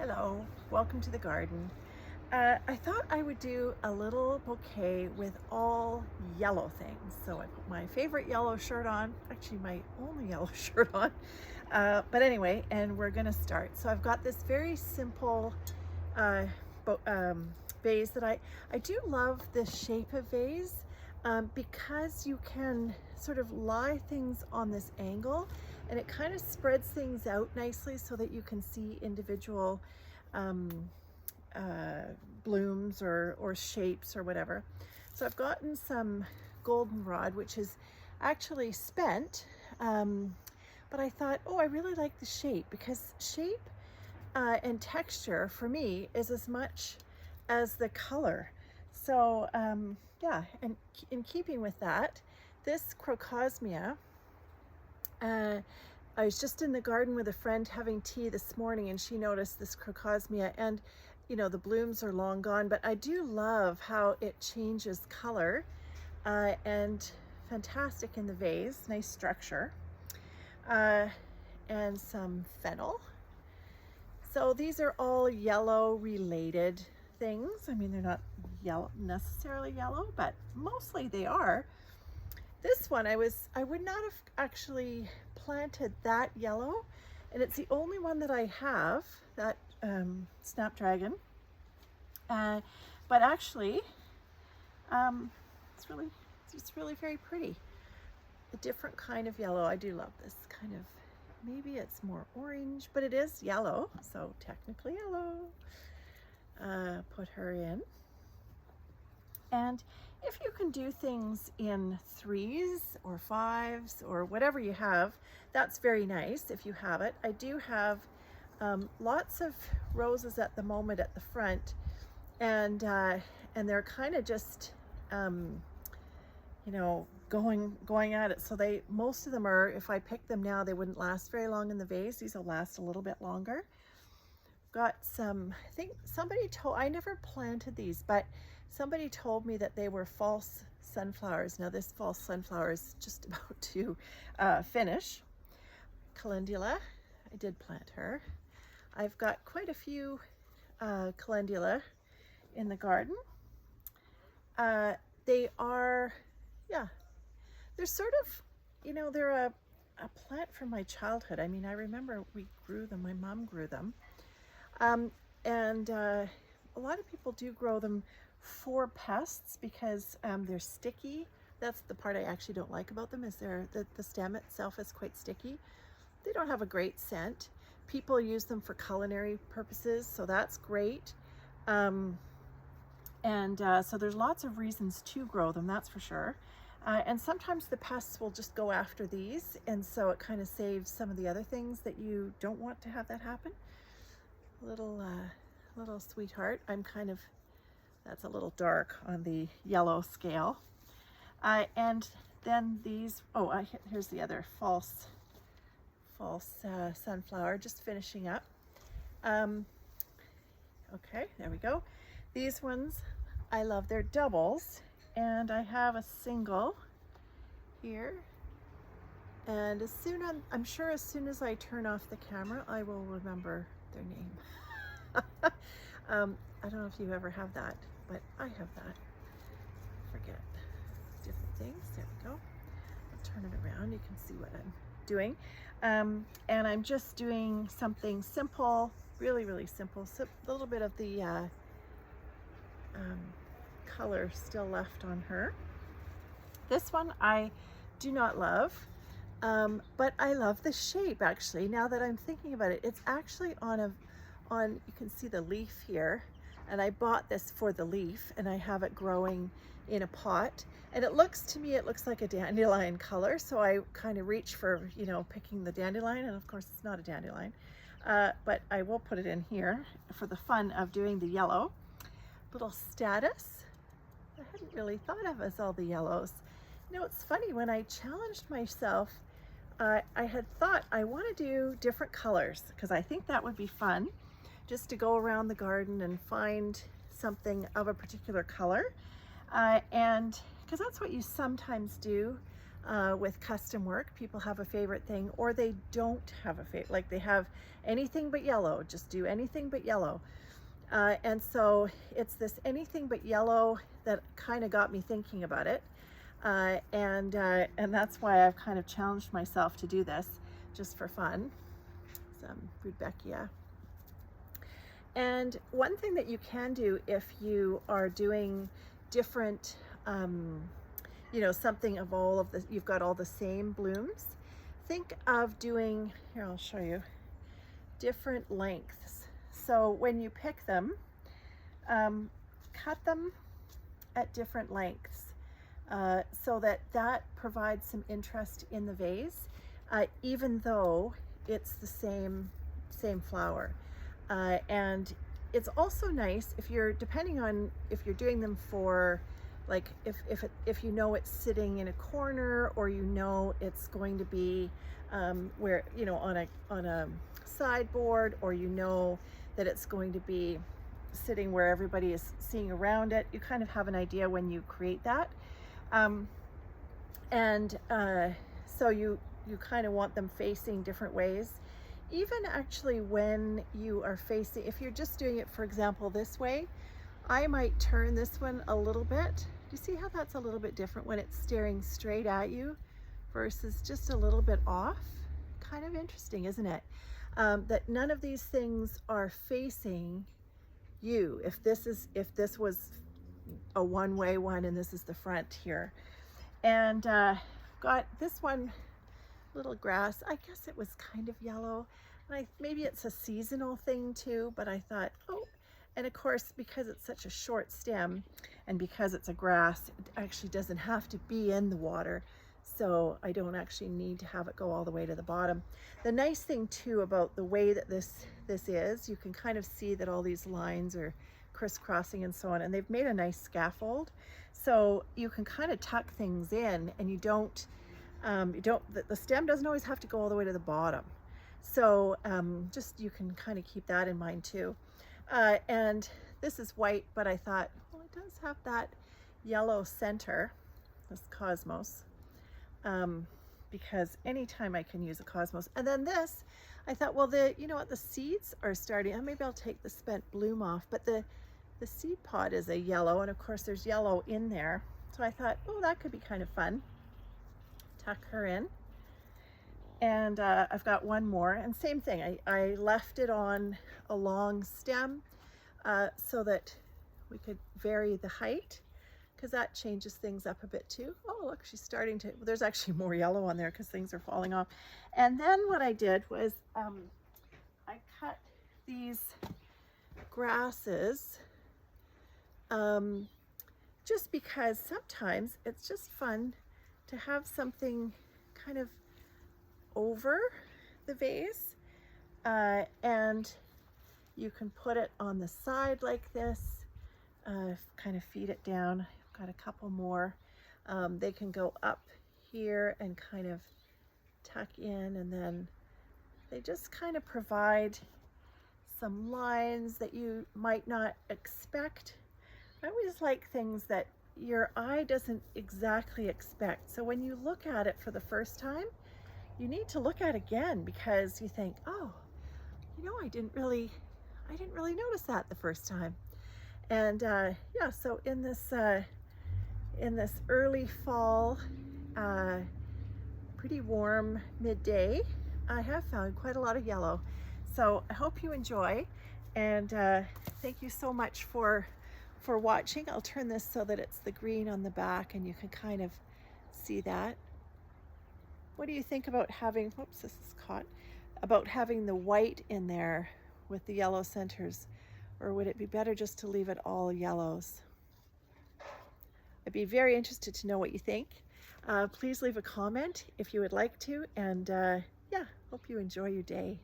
Hello, welcome to the garden. I thought I would do a little bouquet with all yellow things. So I put my favorite yellow shirt on, actually my only yellow shirt on. But anyway, and we're gonna start. So I've got this very simple uh, vase that I do love the shape of vase because you can sort of lie things on this angle and it kind of spreads things out nicely so that you can see individual um, blooms or shapes or whatever. So I've gotten some goldenrod, which is actually spent, but I thought, oh, I really like the shape because shape and texture for me is as much as the color. So yeah, and in keeping with that, this crocosmia, I was just in the garden with a friend having tea this morning and she noticed this crocosmia, and you know, the blooms are long gone, but I do love how it changes color and fantastic in the vase, nice structure, and some fennel. So these are all yellow related things. I mean, they're not yellow, necessarily yellow, but mostly they are. This one I would not have actually planted that yellow, and it's the only one that I have, that snapdragon. But actually, it's really very pretty. A different kind of yellow. I do love this kind of, maybe it's more orange, but it is yellow, so technically yellow. Put her in. And if you can do things in 3s or 5s or whatever you have, that's very nice if you have it. I do have lots of roses at the moment at the front, and they're kind of just you know, going at it. So most of them are, if I pick them now, they wouldn't last very long in the vase. These will last a little bit longer. Got some, I think somebody told, I never planted these, but somebody told me that they were false sunflowers. Now this false sunflower is just about to finish. Calendula, I did plant her. I've got quite a few calendula in the garden. They are, yeah, they're sort of, you know, they're a plant from my childhood. I mean, I remember we grew them, my mom grew them. A lot of people do grow them for pests because they're sticky. That's the part I actually don't like about them, is the stem itself is quite sticky. They don't have a great scent. People use them for culinary purposes, so that's great. So there's lots of reasons to grow them, that's for sure. And sometimes the pests will just go after these, and so it kind of saves some of the other things that you don't want to have that happen. Little sweetheart. That's a little dark on the yellow scale. And then these, here's the other false sunflower, just finishing up. Okay, there we go. These ones, I love their doubles, and I have a single here. And I'm sure as soon as I turn off the camera, I will remember their name. I don't know if you ever have that, but I have that. Forget different things. There we go. I'll turn it around. You can see what I'm doing. And I'm just doing something simple, really, really simple. So a little bit of the color still left on her. This one I do not love, but I love the shape actually. Now that I'm thinking about it, it's actually you can see the leaf here, and I bought this for the leaf, and I have it growing in a pot, and it looks like a dandelion color, so I kind of reach for, you know, picking the dandelion, and of course it's not a dandelion, but I will put it in here for the fun of doing the yellow. Little status, I hadn't really thought of as all the yellows. You know, it's funny, when I challenged myself, I had thought I want to do different colors because I think that would be fun, just to go around the garden and find something of a particular color, and because that's what you sometimes do. with custom work. People have a favorite thing, or they don't have a favorite, like they have anything but yellow, just do anything but yellow. And so it's this anything but yellow that kind of got me thinking about it. And that's why I've kind of challenged myself to do this just for fun. Some Rudbeckia. And one thing that you can do if you are doing different, you know, something of all of the, you've got all the same blooms, think of doing, here I'll show you, different lengths. So when you pick them, cut them at different lengths so that provides some interest in the vase, even though it's the same flower. And it's also nice if you're, depending on if you're doing them for, like if you know it's sitting in a corner, or you know it's going to be where, you know, on a sideboard, or you know that it's going to be sitting where everybody is seeing around it. You kind of have an idea when you create that. So you kind of want them facing different ways. Even actually when you are facing, if you're just doing it, for example, this way, I might turn this one a little bit. Do you see how that's a little bit different when it's staring straight at you versus just a little bit off? Kind of interesting, isn't it? That none of these things are facing you. If this was a one-way one and this is the front here. And got this one little grass. I guess it was kind of yellow. And maybe it's a seasonal thing too, but I thought, oh, and of course, because it's such a short stem and because it's a grass, it actually doesn't have to be in the water. So I don't actually need to have it go all the way to the bottom. The nice thing too about the way that this is, you can kind of see that all these lines are crisscrossing and so on, and they've made a nice scaffold. So you can kind of tuck things in, and the stem doesn't always have to go all the way to the bottom. So just, you can kind of keep that in mind too. And this is white, but I thought, well, it does have that yellow center, this cosmos, because anytime I can use a cosmos. And then this, I thought, well, you know what, the seeds are starting, and maybe I'll take the spent bloom off, but the seed pod is a yellow, and of course there's yellow in there. So I thought, oh, that could be kind of fun. Tuck her in. And I've got one more, and same thing, I left it on a long stem so that we could vary the height, because that changes things up a bit too. Oh, look, she's starting to, well, there's actually more yellow on there because things are falling off. And then what I did was I cut these grasses just because sometimes it's just fun to have something kind of over the vase, and you can put it on the side like this, kind of feed it down. I've got a couple more. They can go up here and kind of tuck in, and then they just kind of provide some lines that you might not expect. I always like things that your eye doesn't exactly expect. So when you look at it for the first time, you need to look at it again, because you think, oh, you know, I didn't really notice that the first time. And yeah, so in this early fall, pretty warm midday, I have found quite a lot of yellow. So I hope you enjoy, and thank you so much for watching. I'll turn this so that it's the green on the back and you can kind of see that. What do you think about having, whoops, this is caught, about having the white in there with the yellow centers, or would it be better just to leave it all yellows? I'd be very interested to know what you think. Please leave a comment if you would like to, and yeah, hope you enjoy your day.